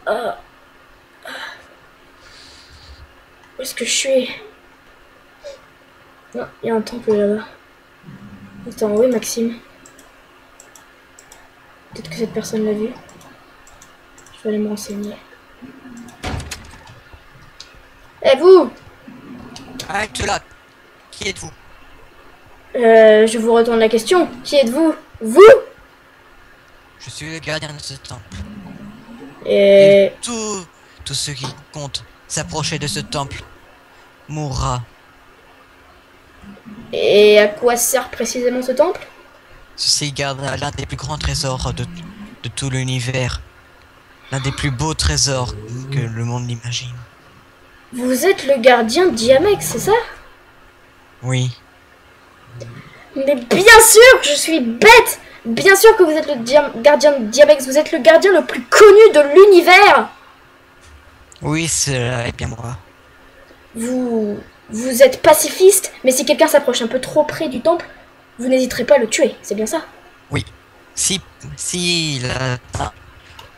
Ah, où est-ce que je suis? Non, il y a un temple là-bas. Attends, oui, Maxime. Peut-être que cette personne l'a vu. Je vais aller me renseigner. Eh vous! Arrête là. Qui êtes-vous? Je vous retourne la question. Qui êtes-vous? Vous? Je suis le gardien de ce temple. Et Et... tout ce qui compte s'approcher de ce temple mourra. Et à quoi sert précisément ce temple? Ceci garde l'un des plus grands trésors de tout l'univers. L'un des plus beaux trésors que le monde n'imagine. Vous êtes le gardien Diamex, c'est ça? Oui, Mais bien sûr que je suis bête! Bien sûr que vous êtes le gardien de Diamex, vous êtes le gardien le plus connu de l'univers! oui, cela est bien moi. Vous êtes pacifiste, mais si quelqu'un s'approche un peu trop près du temple, vous n'hésiterez pas à le tuer, c'est bien ça? Oui, si il atteint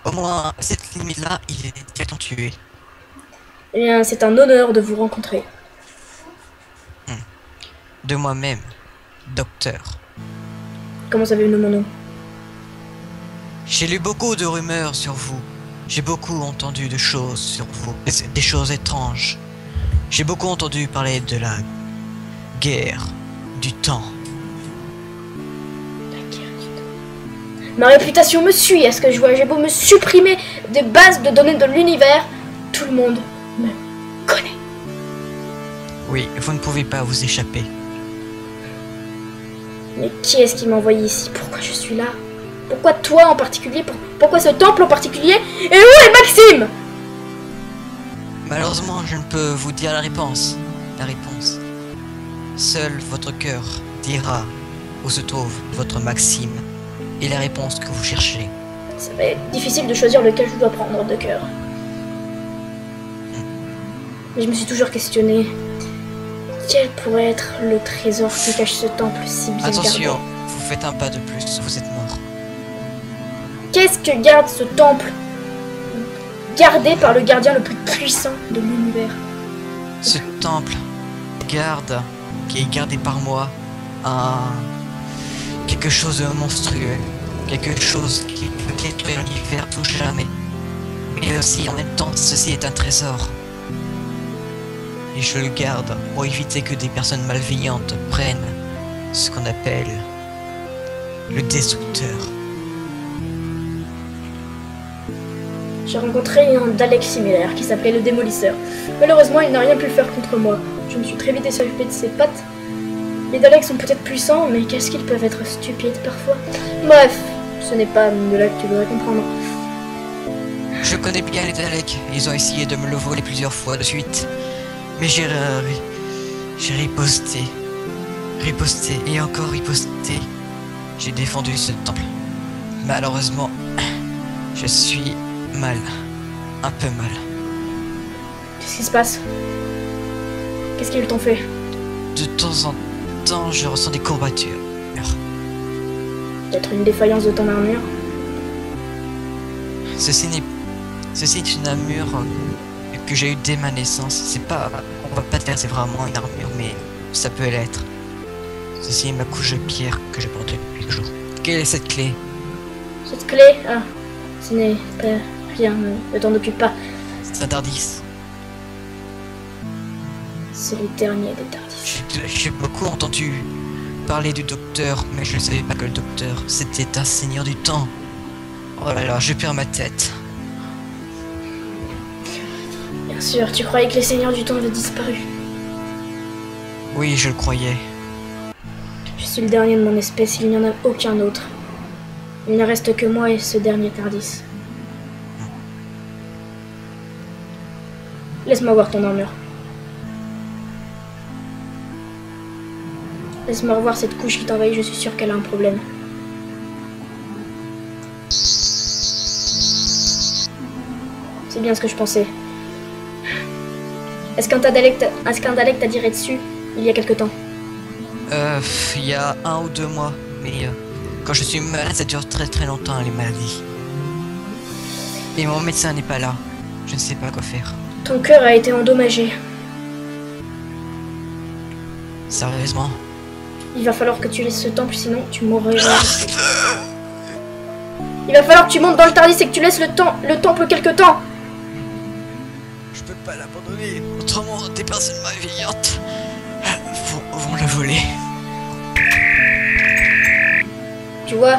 au moins cette limite-là, il est directement tué. Eh bien, c'est un honneur de vous rencontrer. De moi-même, docteur. Comment savez-vous mon nom? J'ai lu beaucoup de rumeurs sur vous. J'ai beaucoup entendu de choses sur vous, des choses étranges. J'ai beaucoup entendu parler de la guerre, du temps. Ma réputation me suit, est-ce que j'ai beau me supprimer des bases de données de l'univers, tout le monde me connaît. Oui, vous ne pouvez pas vous échapper. Mais qui est-ce qui m'a envoyé ici? Pourquoi je suis là? Pourquoi toi en particulier? Pourquoi ce temple en particulier? Et où est Maxime? Malheureusement, je ne peux vous dire la réponse. La réponse. Seul votre cœur dira où se trouve votre Maxime et la réponse que vous cherchez. Ça va être difficile de choisir lequel je dois prendre de cœur. Mais je me suis toujours questionné. Quel pourrait être le trésor qui cache ce temple si bien gardé? Attention, vous faites un pas de plus, vous êtes mort. Qu'est-ce que garde ce temple gardé par le gardien le plus puissant de l'univers? Ce temple garde, qui est gardé par moi, un quelque chose de monstrueux, quelque chose qui peut détruire l'univers tout jamais. Mais aussi en même temps, ceci est un trésor. Et je le garde pour éviter que des personnes malveillantes prennent ce qu'on appelle le destructeur. J'ai rencontré un Dalek similaire qui s'appelait le Démolisseur. Malheureusement, il n'a rien pu faire contre moi. Je me suis très vite échappé de ses pattes. Les Daleks sont peut-être puissants, mais qu'est-ce qu'ils peuvent être stupides parfois. Bref, ce n'est pas de là que tu devrais comprendre. Je connais bien les Daleks, ils ont essayé de me le voler plusieurs fois de suite. Mais j'ai riposté. Riposté et encore riposté. J'ai défendu ce temple. Malheureusement, je suis mal. Un peu mal. Qu'est-ce qui se passe? Qu'est-ce qu'ils t'ont fait? De temps en temps, je ressens des courbatures. Peut-être une défaillance de ton armure? Ceci est une armure que j'ai eue dès ma naissance. C'est pas, on va pas dire c'est vraiment une armure, mais ça peut l'être. Ceci est ma couche de pierre que je porte depuis toujours. Quelle est cette clé? Cette clé? Ah, ce n'est pas rien, ne t'en occupe pas. C'est un Tardis. C'est le dernier des Tardis. J'ai beaucoup entendu parler du docteur, mais je ne savais pas que le docteur, c'était un seigneur du temps. Oh là là, je perds ma tête. Bien sûr, tu croyais que les seigneurs du temps avaient disparu. Oui, je le croyais. Je suis le dernier de mon espèce, il n'y en a aucun autre. Il ne reste que moi et ce dernier Tardis. Laisse-moi voir ton armure. Laisse-moi revoir cette couche qui t'envahit, je suis sûr qu'elle a un problème. C'est bien ce que je pensais. Est-ce qu'un Dalek t'a tiré dessus il y a quelque temps? Il y a 1 ou 2 mois, mais quand je suis malade, ça dure très très longtemps les maladies. Et mon médecin n'est pas là. Je ne sais pas quoi faire. Ton cœur a été endommagé. Sérieusement? Il va falloir que tu laisses ce temple, sinon tu mourras. Il va falloir que tu montes dans le Tardis et que tu laisses le temple quelque temps. Je peux pas l'abandonner. Autrement, des personnes malveillantes vont la voler. Tu vois,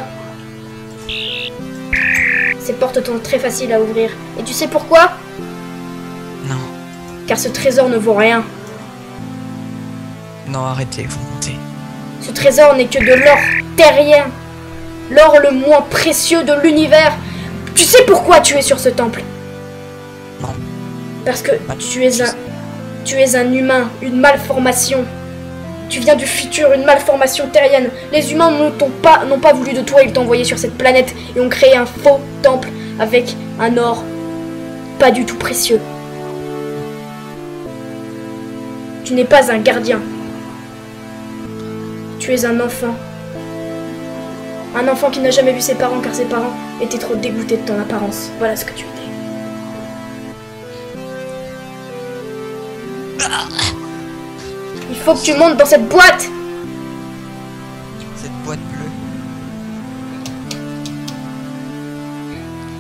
ces portes sont très faciles à ouvrir. Et tu sais pourquoi? Non. Car ce trésor ne vaut rien. Non, arrêtez, vous montez. Ce trésor n'est que de l'or terrien. L'or le moins précieux de l'univers. Tu sais pourquoi tu es sur ce temple? Non. Parce que tu es un humain, une malformation. Tu viens du futur, une malformation terrienne. Les humains n'ont pas voulu de toi, ils t'ont envoyé sur cette planète et ont créé un faux temple avec un or pas du tout précieux. Tu n'es pas un gardien. Tu es un enfant. Un enfant qui n'a jamais vu ses parents car ses parents étaient trop dégoûtés de ton apparence. Voilà ce que tu étais. Il faut que tu montes dans cette boîte. Cette boîte bleue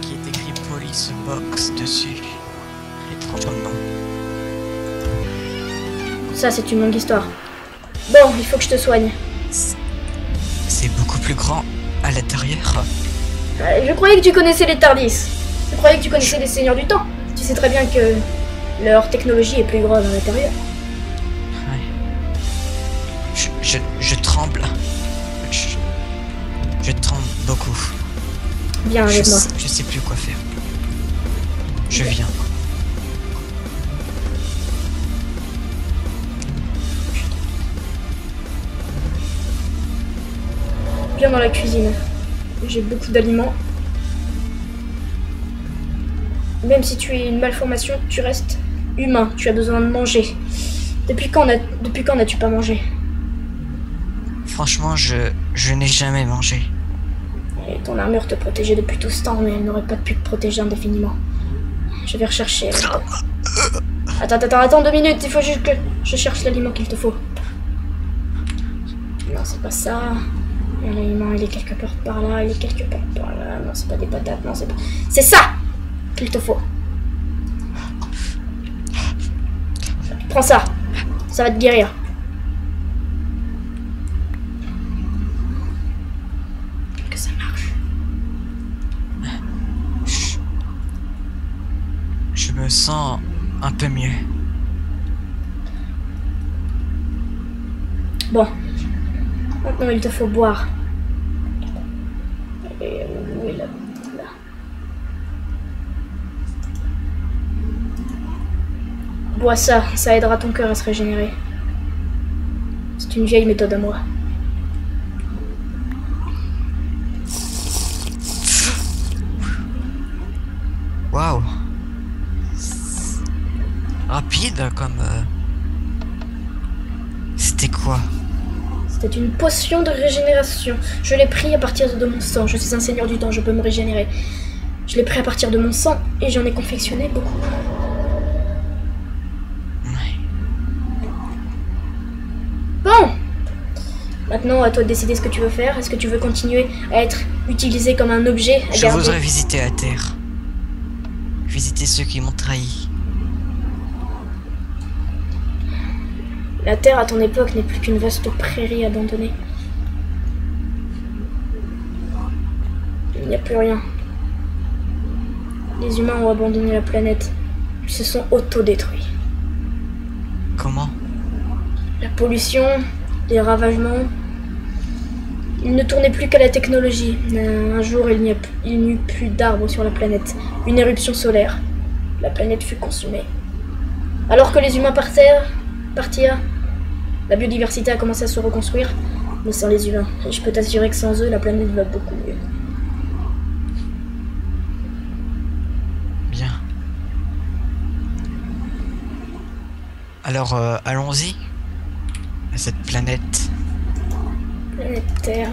qui est écrit Police Box dessus. Étrangement. Ça, c'est une longue histoire. Bon, il faut que je te soigne. C'est beaucoup plus grand à l'intérieur. Je croyais que tu connaissais les Tardis. Je croyais que tu connaissais les Seigneurs du Temps. Tu sais très bien que leur technologie est plus grande à l'intérieur. Je tremble. Je tremble beaucoup. Viens avec moi. Je sais plus quoi faire. Je viens. Viens dans la cuisine. J'ai beaucoup d'aliments. Même si tu es une malformation, tu restes humain. Tu as besoin de manger. Depuis quand n'as-tu pas mangé? Franchement, je n'ai jamais mangé. Et ton armure te protégeait depuis tout ce temps, mais elle n'aurait pas pu te protéger indéfiniment. Je vais rechercher. Attends 2 minutes, il faut juste que je cherche l'aliment qu'il te faut. Non, c'est pas ça. L'aliment, il est quelque part par là, il est quelque part par là. Non, c'est pas des patates, non, c'est pas... C'est ça qu'il te faut. Prends ça. Ça va te guérir. Que ça marche. Je me sens un peu mieux. Bon. Maintenant, il te faut boire. Et où est la... Là. Bois ça, ça aidera ton cœur à se régénérer. C'est une vieille méthode à moi. Waouh. Rapide comme... C'était quoi? C'était une potion de régénération. Je l'ai pris à partir de mon sang. Je suis un seigneur du temps, je peux me régénérer. Je l'ai pris à partir de mon sang et j'en ai confectionné beaucoup. Bon. Maintenant, à toi de décider ce que tu veux faire. Est-ce que tu veux continuer à être utilisé comme un objet à Je garder? voudrais visiter la Terre. Visiter ceux qui m'ont trahi. La Terre à ton époque n'est plus qu'une vaste prairie abandonnée. Il n'y a plus rien. Les humains ont abandonné la planète. Ils se sont auto-détruits. Comment? La pollution, les ravagements. Il ne tournait plus qu'à la technologie. Un jour, il n'y eut plus d'arbres sur la planète. Une éruption solaire. La planète fut consumée. Alors que les humains partirent, la biodiversité a commencé à se reconstruire, mais sans les humains. Et je peux t'assurer que sans eux, la planète va beaucoup mieux. Bien. Alors, allons-y à cette planète. Planète Terre.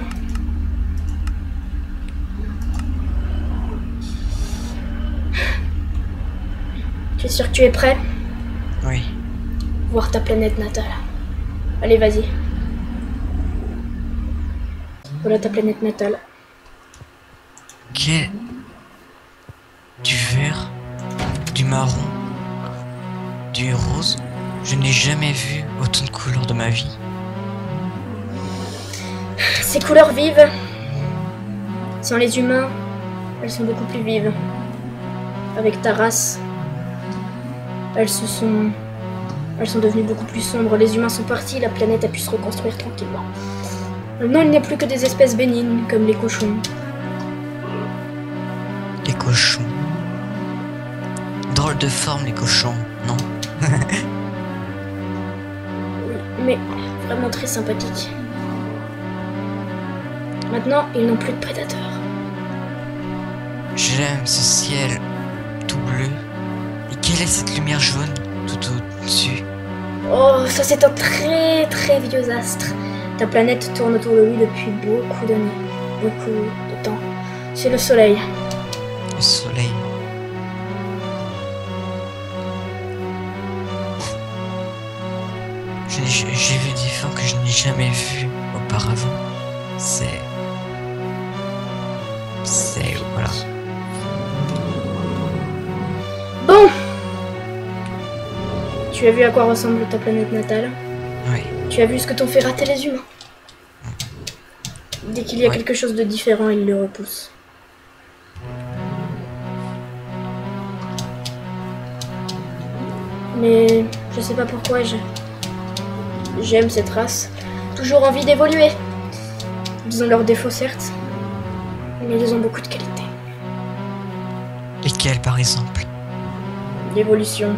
Tu es sûr que tu es prêt? Oui. Voir ta planète natale. Allez, vas-y. Voilà ta planète natale. Quel... Du vert, du marron, du rose. Je n'ai jamais vu autant de couleurs de ma vie. Ces couleurs vives, sans les humains, elles sont beaucoup plus vives. Avec ta race, elles sont devenues beaucoup plus sombres. Les humains sont partis, la planète a pu se reconstruire tranquillement. Maintenant, il n'y a plus que des espèces bénignes, comme les cochons. Les cochons. Drôle de forme, les cochons, non? Oui, mais vraiment très sympathiques. Maintenant, ils n'ont plus de prédateurs. J'aime ce ciel tout bleu. Et quelle est cette lumière jaune tout au-dessus? Oh, ça c'est un très très vieux astre. Ta planète tourne autour de lui depuis beaucoup d'années. Beaucoup de temps. C'est le soleil. Le soleil. J'ai vu des formes que je n'ai jamais vues auparavant. Voilà. Bon! Tu as vu à quoi ressemble ta planète natale? Oui. Tu as vu ce que t'ont fait rater les humains? Dès qu'il y a quelque chose de différent, ils le repoussent. Mais je sais pas pourquoi j'aime cette race. Toujours envie d'évoluer. Ils ont leurs défauts certes, mais ils ont beaucoup de qualités. Lesquels par exemple? L'évolution.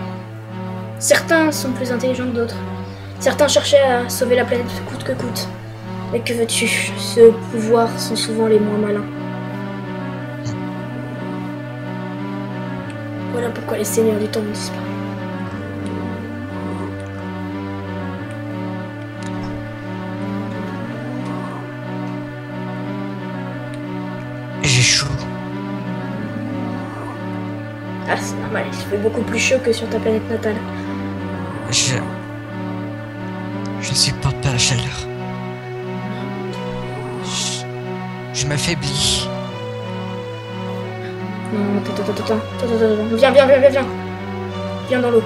Certains sont plus intelligents que d'autres. Certains cherchaient à sauver la planète coûte que coûte. Mais que veux-tu? Ceux au pouvoir sont souvent les moins malins. Voilà pourquoi les seigneurs du temps ont disparu. J'ai chaud. Ah, c'est normal, il fait beaucoup plus chaud que sur ta planète natale. Je ne supporte pas la chaleur. Je m'affaiblis. Non, attends. Viens. Viens dans l'eau.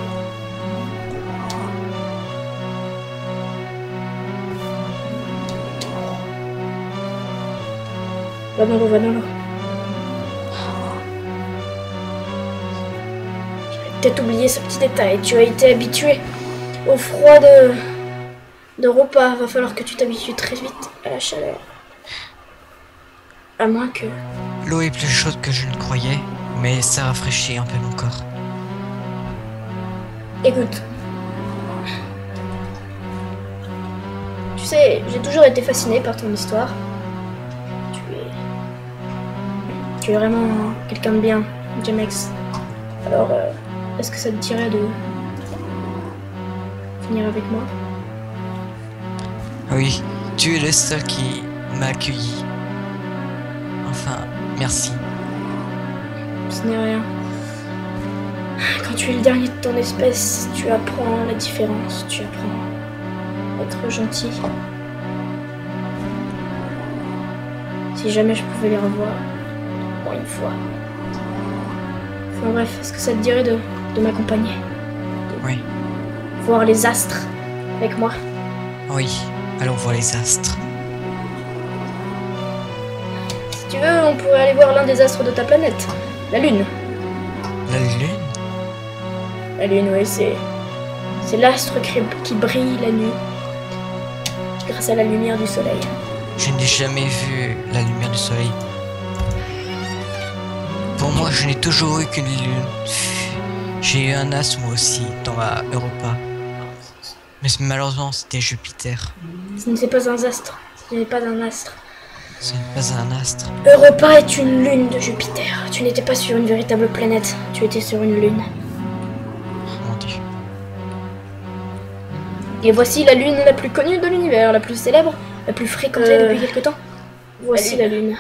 Va dans l'eau. J'avais peut-être oublié ce petit détail. Tu as été habitué au froid de repas. Va falloir que tu t'habitues très vite à la chaleur. À moins que... L'eau est plus chaude que je ne croyais, mais ça rafraîchit un peu mon corps. Écoute. Tu sais, j'ai toujours été fascinée par ton histoire. Tu es vraiment quelqu'un de bien, Jamex. Alors, est-ce que ça te dirait de finir avec moi? Oui, tu es le seul qui m'a accueilli. Enfin, merci. Ce n'est rien. Quand tu es le dernier de ton espèce, tu apprends la différence. Tu apprends à être gentil. Si jamais je pouvais les revoir, pour une fois. Enfin bref, est-ce que ça te dirait de m'accompagner? Oui. Voir les astres avec moi? Oui, allons voir les astres. Si tu veux, on pourrait aller voir l'un des astres de ta planète, la Lune. La Lune? La Lune, oui, c'est l'astre qui brille la nuit, grâce à la lumière du soleil. Je n'ai jamais vu la lumière du soleil. Pour moi, je n'ai toujours eu qu'une lune. J'ai eu un astre moi aussi dans ma Europa. Mais malheureusement, c'était Jupiter. Ce n'est pas un astre. Ce n'est pas un astre. Ce n'est pas un astre. Europa est une lune de Jupiter. Tu n'étais pas sur une véritable planète. Tu étais sur une lune. Oh mon Dieu. Et voici la lune la plus connue de l'univers, la plus célèbre, la plus fréquentée depuis quelque temps. Voici la lune.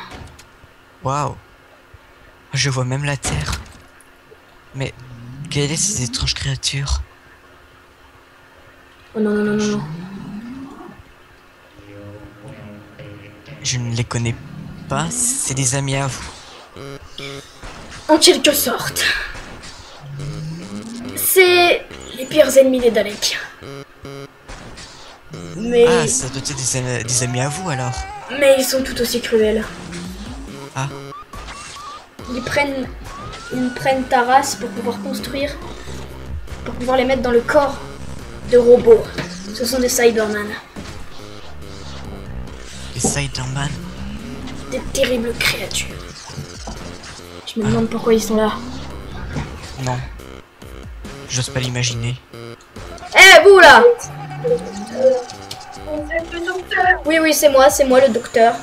Waouh. Je vois même la Terre. Mais Quelles sont ces étranges créatures? Oh non, non, non, non, non. Je ne les connais pas, c'est des amis à vous. En quelque sorte. C'est les pires ennemis des Daleks. Mais... Ah, ça doit être des amis à vous alors. mais ils sont tout aussi cruels. Ah, Ils prennent ta race pour pouvoir construire, pour pouvoir les mettre dans le corps de robots. Ce sont des Cybermen, les Cyberman. des terribles créatures. Je me demande pourquoi ils sont là. Non. J'ose pas l'imaginer. Eh, vous là! Oui, oui, c'est moi le docteur.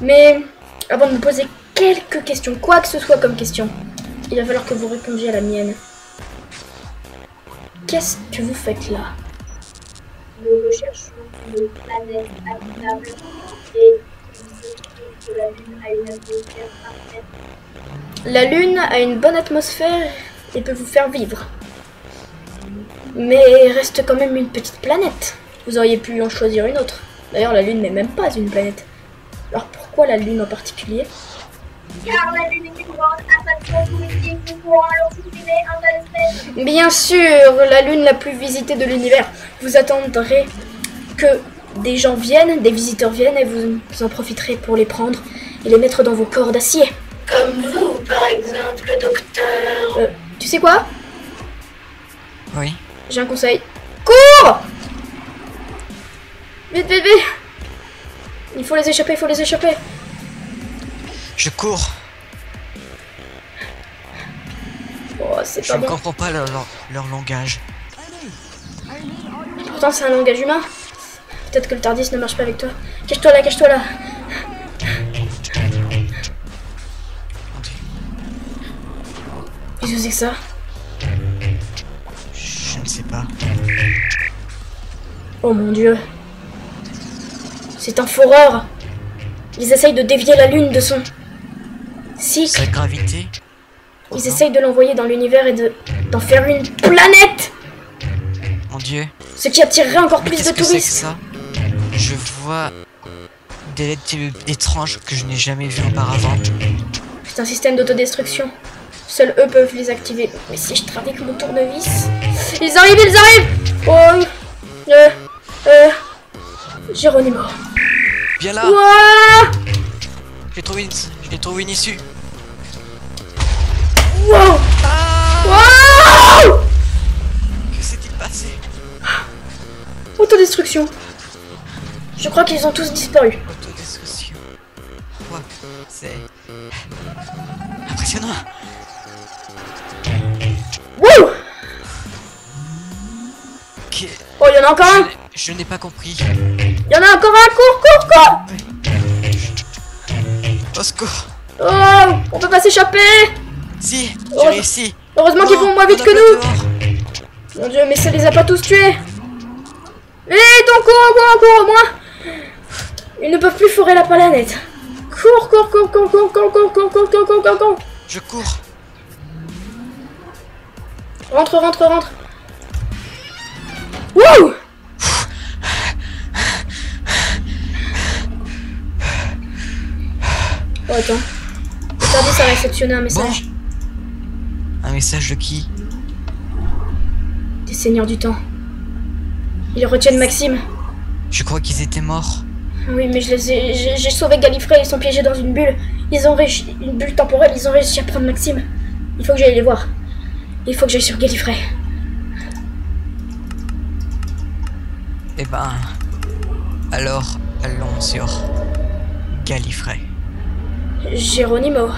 Mais avant de me poser quelques questions, quoi que ce soit comme question, il va falloir que vous répondiez à la mienne. Qu'est-ce que vous faites là? Nous recherchons une planète habitable et que la Lune a une atmosphère parfaite. La Lune a une bonne atmosphère et peut vous faire vivre. Mais il reste quand même une petite planète. Vous auriez pu en choisir une autre. D'ailleurs, la Lune n'est même pas une planète. Alors pourquoi la Lune en particulier? Car la Lune est une grande attraction touristique, nous pourrons alors supprimer un tel espèce. Bien sûr, la Lune la plus visitée de l'univers. Vous attendrez que des gens viennent, des visiteurs viennent et vous en profiterez pour les prendre et les mettre dans vos corps d'acier. Comme vous, par exemple, docteur. Tu sais quoi? Oui. J'ai un conseil. Cours! Vite, vite, vite! Il faut les échapper, il faut les échapper. Je cours. Oh, c'est Je pas ne bon. comprends pas leur langage. Pourtant, c'est un langage humain. Peut-être que le Tardis ne marche pas avec toi. Cache-toi là, cache-toi là. Qu'est-ce que c'est que ça? Je ne sais pas. Oh mon dieu. C'est un foreur. Ils essayent de dévier la Lune de son cycle. Sa gravité. Ils essayent de l'envoyer dans l'univers et d'en faire une planète. Mon dieu. Ce qui attirerait encore Mais plus de qu'est-ce que c'est que touristes. ça? Je vois des lettres étranges que je n'ai jamais vues auparavant. C'est un système d'autodestruction. Seuls eux peuvent les activer. Mais si je trafique mon tournevis... Ils arrivent, ils arrivent! Oh... Geronimo. Viens là. Ouah! J'ai trouvé une issue. Wow! Ah! Wow! Que s'est-il passé? Autodestruction. Je crois qu'ils ont tous disparu. Autodestruction. Quoi? C'est impressionnant. Wouh! Que- Oh, il y en a encore un! Je n'ai pas compris. Il y en a encore un! Cours, cours, cours! Au secours. Oh! On peut pas s'échapper! Si, Oh, j'ai réussi. Heureusement qu'ils Non, vont moins vite on a que pas nous! dehors. Mon dieu, mais ça les a pas tous tués! Vite, on court, au moins! Ils ne peuvent plus fourrer la planète. Cours, cours, cours, cours, cours, cours, cours, cours, cours, cours, cours, cours, cours. Je cours. Rentre, rentre, rentre. Wouh! Oh, attends. Le Tardis a réceptionné un message. Un message de qui? Des seigneurs du temps. Ils retiennent Maxime. Je crois qu'ils étaient morts. Oui, mais j'ai sauvé Gallifrey, ils sont piégés dans une bulle. Ils ont réussi, une bulle temporelle, ils ont réussi à prendre Maxime. Il faut que j'aille les voir. Il faut que j'aille sur Gallifrey. Eh ben... Alors, allons sur Gallifrey. Geronimo.